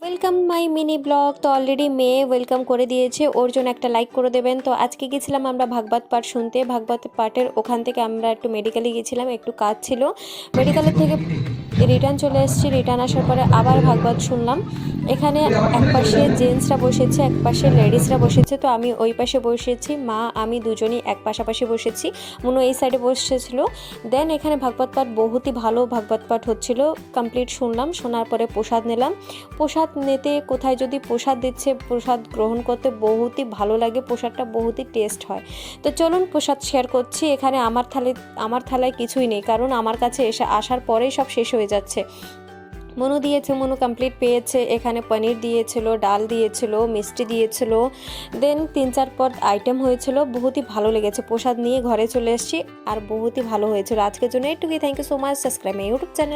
Welcome my mini blog. তো already মেয়ে welcome করে দিয়েছে, ওর জন্য একটা লাইক করে দেবেন। তো আজকে গেছিলাম আমরা ভাগবত পাঠ শুনতে। ভাগবত পাঠের ওখান থেকে আমরা একটু মেডিকেলে গেছিলাম, একটু কাজ ছিল। মেডিকেলের থেকে রিটার্ন চলে এসেছি। রিটার্ন আসার পরে আবার ভাগবত শুনলাম। এখানে একপাশে জেন্টসরা বসেছে, একপাশে লেডিসরা বসেছে। তো আমি ওই পাশে বসেছি, মা আমি দুজনই এক পাশাপাশি বসেছি। মনু এই সাইডে বসেছিল। দেন এখানে ভাগবত পাঠ বহুতই ভালো ভাগবত পাঠ হচ্ছিল। কমপ্লিট শুনলাম, শোনার পরে প্রসাদ নিলাম। প্রসাদ নিতে কোথায় যদি প্রসাদ দিচ্ছে, প্রসাদ গ্রহণ করতে বহুতই ভালো লাগে, প্রসাদটা বহুতই টেস্ট হয়। তো চলুন প্রসাদ শেয়ার করছি। এখানে আমার থালায় কিছুই নেই, কারণ আমার কাছে আসার পরেই সব শেষ হয়ে যাচ্ছে। মনু দিয়েছে, মনু কমপ্লিট পেয়েছে। এখানে পনির দিয়েছিল, ডাল দিয়েছিল, মিষ্টি দিয়েছিল, দেন 3-4 পদ আইটেম হয়েছিল। বহুতই ভালো লেগেছে। প্রসাদ নিয়ে ঘরে চলে এসেছি, আর বহুতই ভালো হয়েছিল। আজকের জন্য এটুকুই। Thank you so much. Subscribe my YouTube channel.